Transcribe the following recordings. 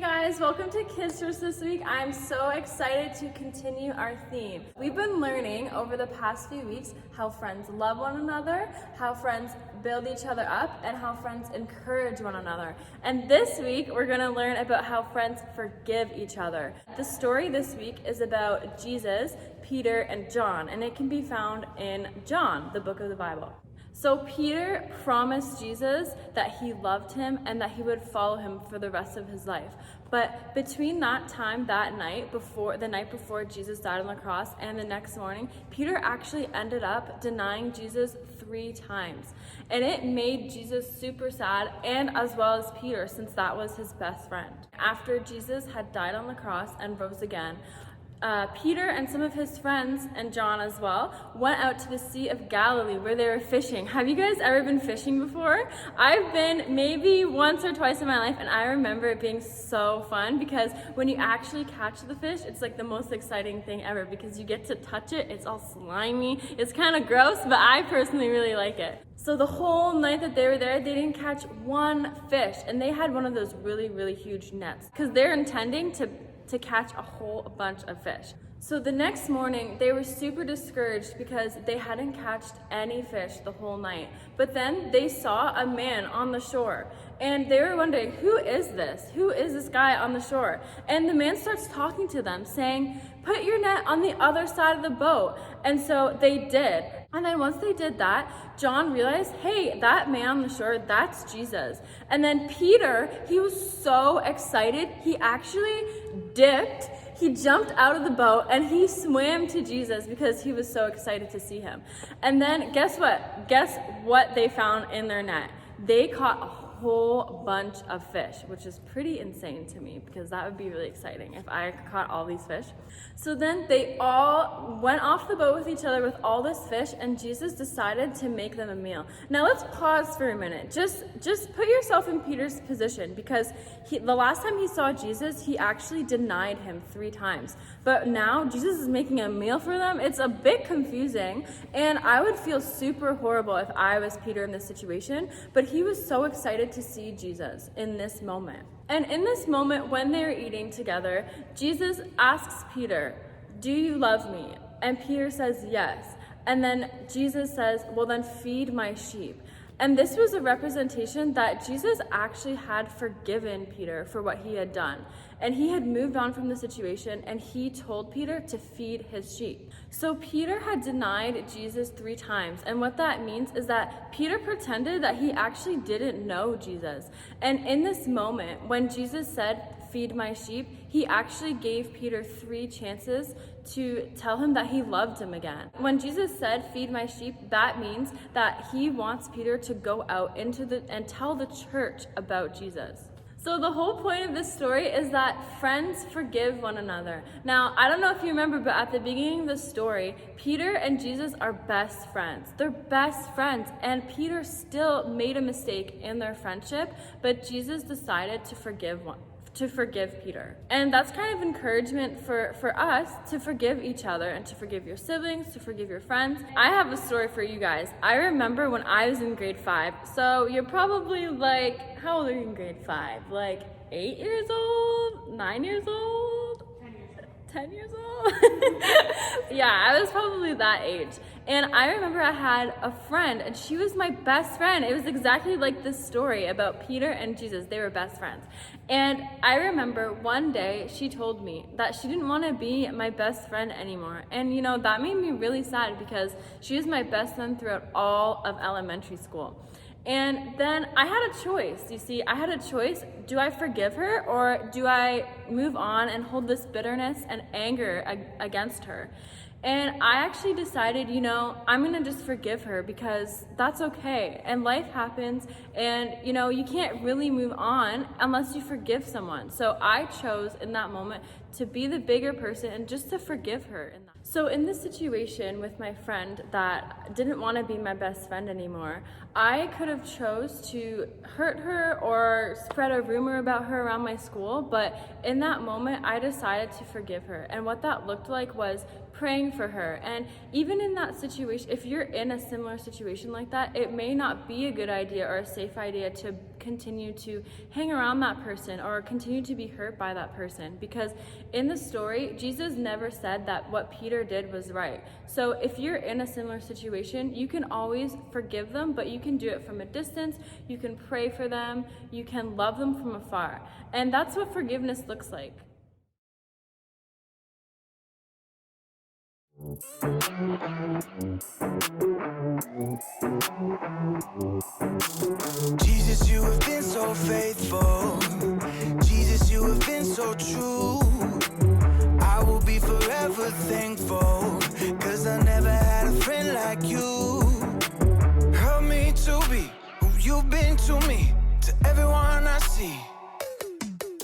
Guys, welcome to Kids Church this week. I'm so excited to continue our theme. We've been learning over the past few weeks how friends love one another, how friends build each other up, and how friends encourage one another. And this week, we're going to learn about how friends forgive each other. The story this week is about Jesus, Peter, and John, and it can be found in John, the book of the Bible. So Peter promised Jesus that he loved him and that he would follow him for the rest of his life. But between that time, the night before Jesus died on the cross and the next morning, Peter actually ended up denying Jesus 3 times. And it made Jesus super sad, and as well as Peter, since that was his best friend. After Jesus had died on the cross and rose again, Peter and some of his friends, and John as well, went out to the Sea of Galilee where they were fishing. Have you guys ever been fishing before? I've been maybe once or twice in my life, and I remember it being so fun because when you actually catch the fish, it's like the most exciting thing ever because you get to touch it. It's all slimy. It's kind of gross, but I personally really like it. So the whole night that they were there, they didn't catch one fish, and they had one of those really, really huge nets because they're intending to catch a whole bunch of fish. So the next morning, they were super discouraged because they hadn't catched any fish the whole night. But then they saw a man on the shore, and they were wondering, who is this? Who is this guy on the shore? And the man starts talking to them, saying, "Put your net on the other side of the boat." And so they did. And then once they did that, John realized, hey, that man on the shore, that's Jesus. And then Peter, he was so excited, he actually dipped, he jumped out of the boat, and he swam to Jesus because he was so excited to see him. And then guess what? Guess what they found in their net? They caught a whole bunch of fish, which is pretty insane to me because that would be really exciting if I caught all these fish. So then they all went off the boat with each other with all this fish, and Jesus decided to make them a meal. Now let's pause for a minute. Just put yourself in Peter's position because the last time he saw Jesus, he actually denied him 3 times. But now Jesus is making a meal for them. It's a bit confusing, and I would feel super horrible if I was Peter in this situation, but he was so excited to see Jesus in this moment. And in this moment, when they were eating together, Jesus asks Peter, "Do you love me?" And Peter says yes. And then Jesus says, "Well, then feed my sheep." And this was a representation that Jesus actually had forgiven Peter for what he had done. And he had moved on from the situation, and he told Peter to feed his sheep. So Peter had denied Jesus 3 times. And what that means is that Peter pretended that he actually didn't know Jesus. And in this moment, when Jesus said, "Feed my sheep," he actually gave Peter 3 chances to tell him that he loved him again. When Jesus said, "Feed my sheep," that means that he wants Peter to go out and tell the church about Jesus. So the whole point of this story is that friends forgive one another. Now, I don't know if you remember, but at the beginning of the story, Peter and Jesus are best friends. They're best friends, and Peter still made a mistake in their friendship, but Jesus decided to forgive Peter. And that's kind of encouragement for us to forgive each other and to forgive your siblings, to forgive your friends. I have a story for you guys. I remember when I was in grade 5. So you're probably like, how old are you in grade 5? Like 8 years old? 9 years old? 10 years old? Yeah, I was probably that age. And I remember I had a friend, and she was my best friend. It was exactly like this story about Peter and Jesus. They were best friends. And I remember one day she told me that she didn't want to be my best friend anymore. And that made me really sad because she was my best friend throughout all of elementary school. And then I had a choice. You see, I had a choice. Do I forgive her, or do I move on and hold this bitterness and anger against her? And I actually decided, I'm going to just forgive her because that's okay. And life happens, and, you can't really move on unless you forgive someone. So I chose in that moment to be the bigger person and just to forgive her. So in this situation with my friend that didn't want to be my best friend anymore, I could have chose to hurt her or spread a rumor about her around my school, but in that moment I decided to forgive her. And what that looked like was praying for her. And even in that situation, if you're in a similar situation like that, it may not be a good idea or a safe idea to continue to hang around that person or continue to be hurt by that person, because in the story, Jesus never said that what Peter did was right. So if you're in a similar situation, you can always forgive them, but you can do it from a distance. You can pray for them. You can love them from afar. And that's what forgiveness looks like. Jesus, you have been so faithful. Jesus, you have been so true. I will be forever thankful, 'cause I never had a friend like you. Help me to be who you've been to me, to everyone I see.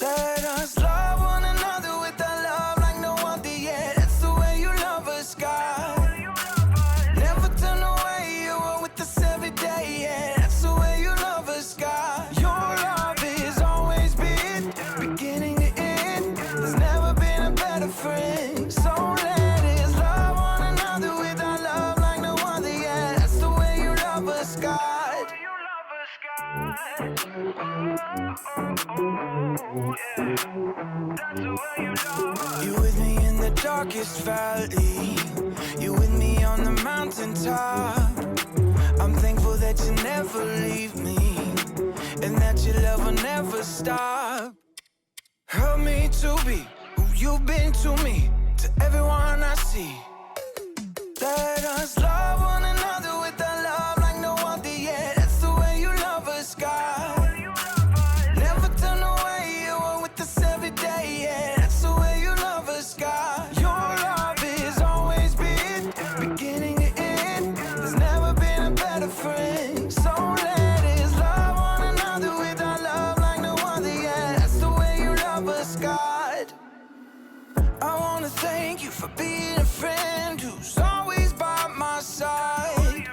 Let us love one another with a love like no other yet. That's the way you love us, God. Never turn away, you are with us every day, yeah. That's the way you love us, God. Your love has always been beginning to end. There's never been a better friend. So let us love one another with our love like no other, yeah. That's the way you love us, God. You with me in the darkest valley. You with me on the mountaintop. I'm thankful that you never leave me, and that your love will never stop. Help me to be who you've been to me, to everyone I see. Let us love one another with a love like no other yet. That's the way you love us, God. Never turn away, you are with us every day, yeah. That's the way you love us, God. Your love has always been beginning to end. There's never been a better friend. So let us love one another with our love like no other, yeah. That's the way you love us, God. I wanna thank you for being a friend who's always by my side.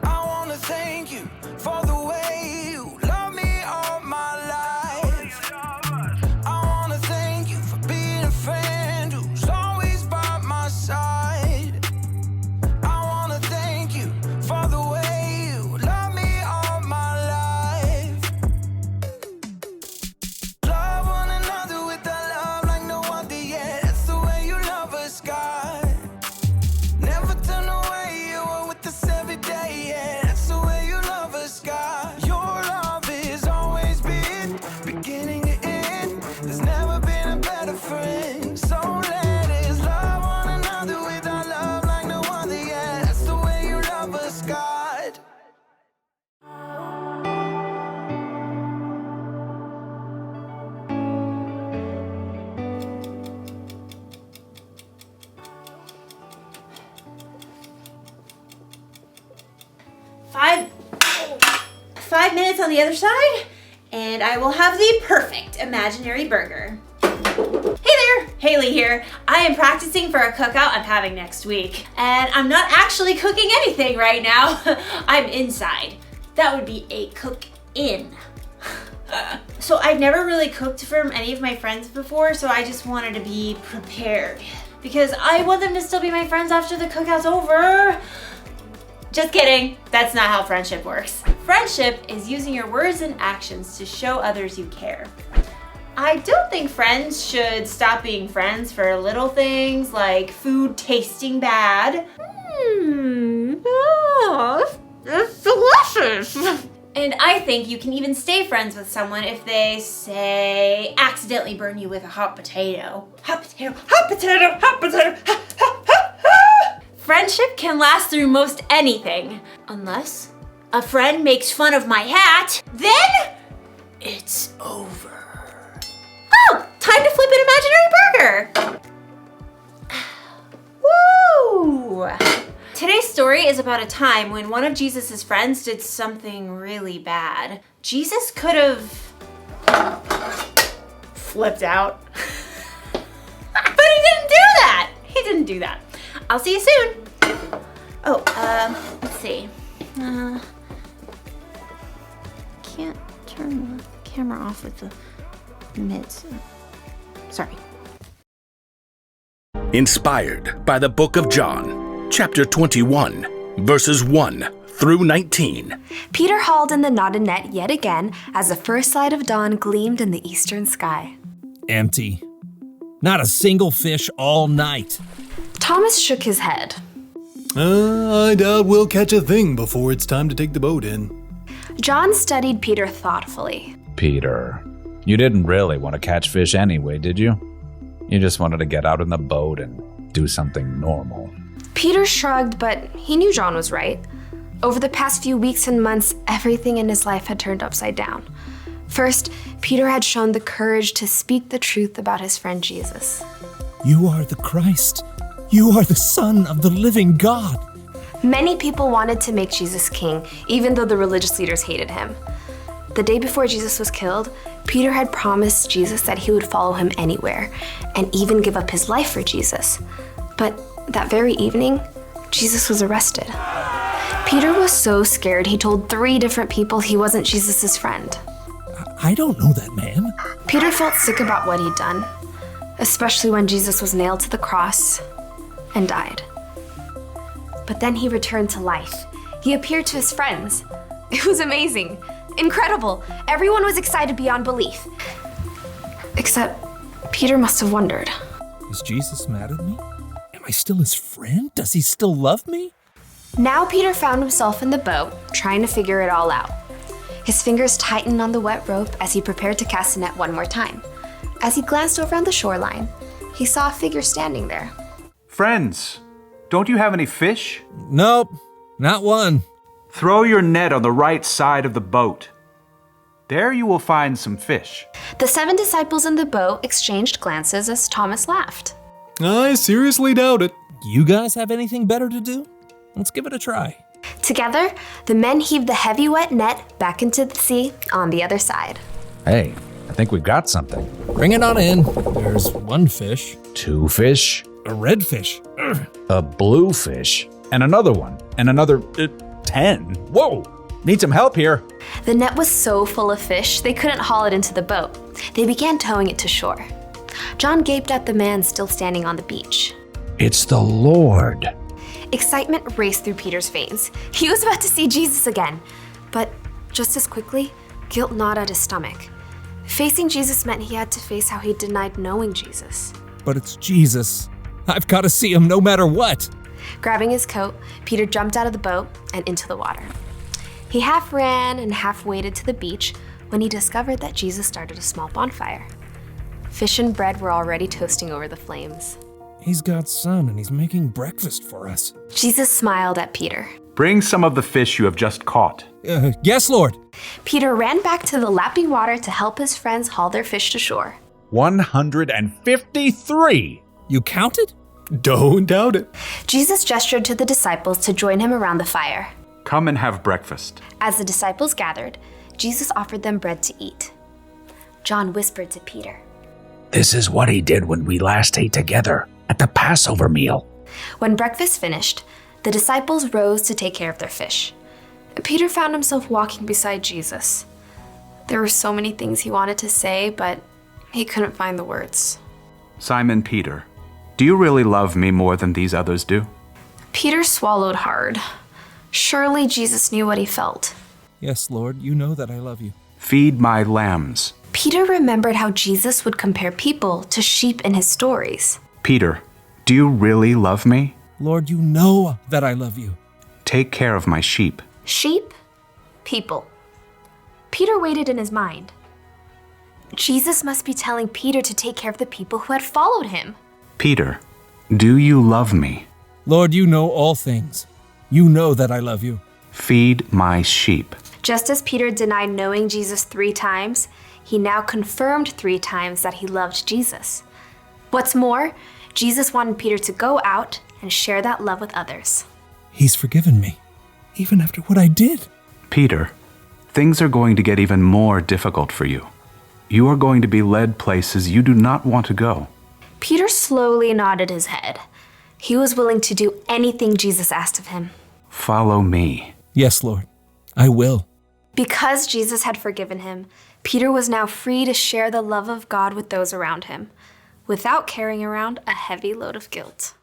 I wanna thank you for the way you love me all my life. I wanna thank you for being a friend who's always by my side. I wanna thank you for the way you love me all my life. Love one another with a love like no other, yeah. That's the way you love us, God. Never turn away, you are with us every day, yeah. That's the way you love us, God. Your love has always been beginning to end. There's never been a better friend. So let us love one another with our love like no other, yeah. That's the way you love us, God. Five minutes on the other side, and I will have the perfect imaginary burger. Hey there, Haley here. I am practicing for a cookout I'm having next week, and I'm not actually cooking anything right now. I'm inside. That would be a cook-in. So I've never really cooked for any of my friends before, so I just wanted to be prepared, because I want them to still be my friends after the cookout's over. Just kidding, that's not how friendship works. Friendship is using your words and actions to show others you care. I don't think friends should stop being friends for little things like food tasting bad. It's delicious. And I think you can even stay friends with someone if they, say, accidentally burn you with a hot potato. Hot potato, hot potato, hot potato, ha, ha, ha, ha. Friendship can last through most anything, unless a friend makes fun of my hat, then it's over. Oh, time to flip an imaginary burger. Woo! Today's story is about a time when one of Jesus' friends did something really bad. Jesus could have flipped out. But he didn't do that. He didn't do that. I'll see you soon. Oh, let's see. Can't turn the camera off with the mids. Sorry. Inspired by the book of John, chapter 21, verses 1 through 19. Peter hauled in the knotted net yet again as the first light of dawn gleamed in the eastern sky. Empty. Not a single fish all night. Thomas shook his head. I doubt we'll catch a thing before it's time to take the boat in. John studied Peter thoughtfully. Peter, you didn't really want to catch fish anyway, did you? You just wanted to get out in the boat and do something normal. Peter shrugged, but he knew John was right. Over the past few weeks and months, everything in his life had turned upside down. First, Peter had shown the courage to speak the truth about his friend Jesus. You are the Christ. You are the Son of the living God. Many people wanted to make Jesus king, even though the religious leaders hated him. The day before Jesus was killed, Peter had promised Jesus that he would follow him anywhere, and even give up his life for Jesus. But that very evening, Jesus was arrested. Peter was so scared he told 3 different people he wasn't Jesus' friend. I don't know that man. Peter felt sick about what he'd done, especially when Jesus was nailed to the cross and died. But then he returned to life. He appeared to his friends. It was amazing, incredible. Everyone was excited beyond belief. Except Peter must have wondered. Is Jesus mad at me? Am I still his friend? Does he still love me? Now Peter found himself in the boat, trying to figure it all out. His fingers tightened on the wet rope as he prepared to cast the net one more time. As he glanced over on the shoreline, he saw a figure standing there. Friends, don't you have any fish? Nope, not one. Throw your net on the right side of the boat. There you will find some fish. The 7 disciples in the boat exchanged glances as Thomas laughed. I seriously doubt it. You guys have anything better to do? Let's give it a try. Together, the men heaved the heavy wet net back into the sea on the other side. Hey, I think we got something. Bring it on in. There's 1 fish. 2 fish, A red fish. a blue fish, and another one, and another 10. Whoa, need some help here. The net was so full of fish, they couldn't haul it into the boat. They began towing it to shore. John gaped at the man still standing on the beach. It's the Lord. Excitement raced through Peter's veins. He was about to see Jesus again. But just as quickly, guilt gnawed at his stomach. Facing Jesus meant he had to face how he denied knowing Jesus. But it's Jesus. I've got to see him no matter what. Grabbing his coat, Peter jumped out of the boat and into the water. He half ran and half waded to the beach when he discovered that Jesus started a small bonfire. Fish and bread were already toasting over the flames. He's God's son and he's making breakfast for us. Jesus smiled at Peter. Bring some of the fish you have just caught. Yes, Lord. Peter ran back to the lapping water to help his friends haul their fish to shore. 153. You counted? Don't doubt it. Jesus gestured to the disciples to join him around the fire. Come and have breakfast. As the disciples gathered, Jesus offered them bread to eat. John whispered to Peter. This is what he did when we last ate together at the Passover meal. When breakfast finished, the disciples rose to take care of their fish. Peter found himself walking beside Jesus. There were so many things he wanted to say, but he couldn't find the words. Simon Peter, do you really love me more than these others do? Peter swallowed hard. Surely Jesus knew what he felt. Yes, Lord, you know that I love you. Feed my lambs. Peter remembered how Jesus would compare people to sheep in his stories. Peter, do you really love me? Lord, you know that I love you. Take care of my sheep. Sheep? People. Peter waited in his mind. Jesus must be telling Peter to take care of the people who had followed him. Peter, do you love me? Lord, you know all things. You know that I love you. Feed my sheep. Just as Peter denied knowing Jesus 3 times, he now confirmed 3 times that he loved Jesus. What's more, Jesus wanted Peter to go out and share that love with others. He's forgiven me, even after what I did. Peter, things are going to get even more difficult for you. You are going to be led places you do not want to go. Peter slowly nodded his head. He was willing to do anything Jesus asked of him. Follow me. Yes, Lord, I will. Because Jesus had forgiven him, Peter was now free to share the love of God with those around him. without carrying around a heavy load of guilt.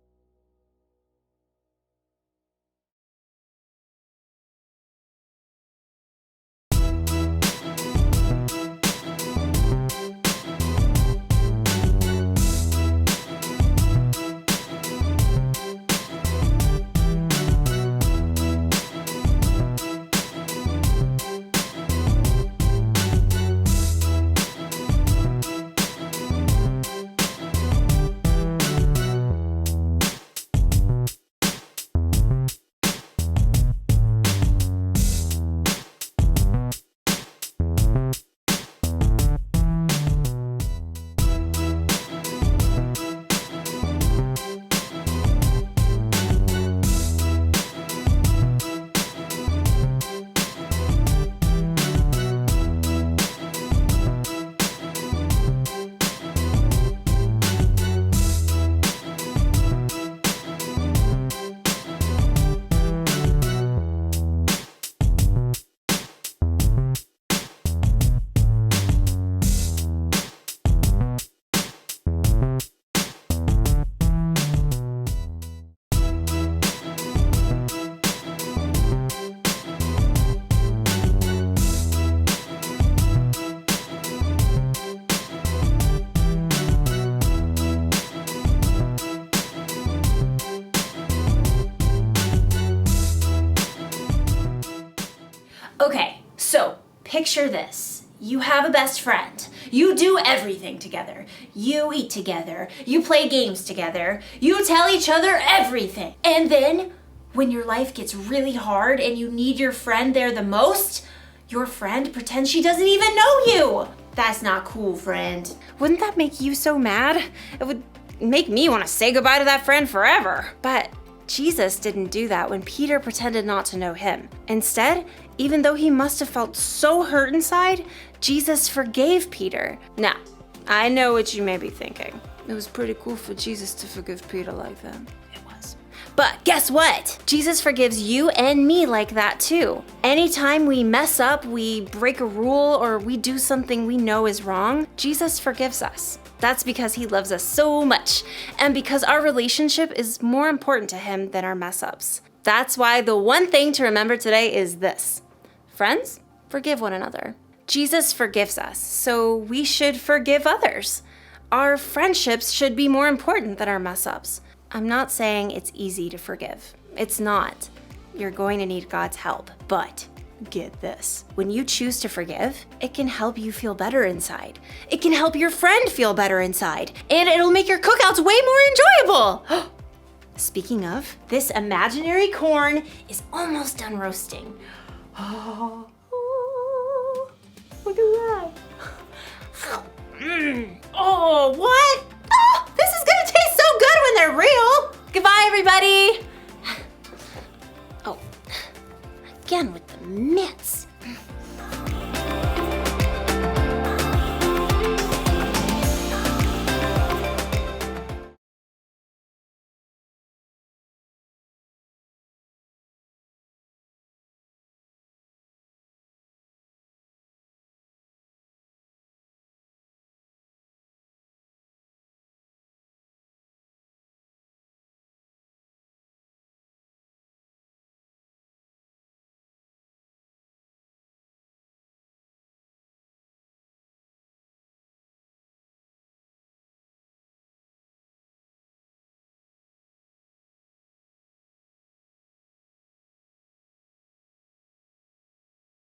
Okay, so picture this. You have a best friend. You do everything together. You eat together. You play games together. You tell each other everything. And then when your life gets really hard and you need your friend there the most, your friend pretends she doesn't even know you. That's not cool, friend. Wouldn't that make you so mad? It would make me want to say goodbye to that friend forever. But Jesus didn't do that when Peter pretended not to know him. Instead, even though he must have felt so hurt inside, Jesus forgave Peter. Now, I know what you may be thinking. It was pretty cool for Jesus to forgive Peter like that. It was. But guess what? Jesus forgives you and me like that too. Anytime we mess up, we break a rule, or we do something we know is wrong, Jesus forgives us. That's because he loves us so much, and because our relationship is more important to him than our mess ups. That's why the one thing to remember today is this. Friends, forgive one another. Jesus forgives us, so we should forgive others. Our friendships should be more important than our mess ups. I'm not saying it's easy to forgive. It's not. You're going to need God's help, but get this. When you choose to forgive, it can help you feel better inside. It can help your friend feel better inside, and it'll make your cookouts way more enjoyable. Speaking of, this imaginary corn is almost done roasting. Oh, look at that. Oh, what? Oh, this is gonna taste so good when they're real. Goodbye, everybody. Oh, again with the mitts.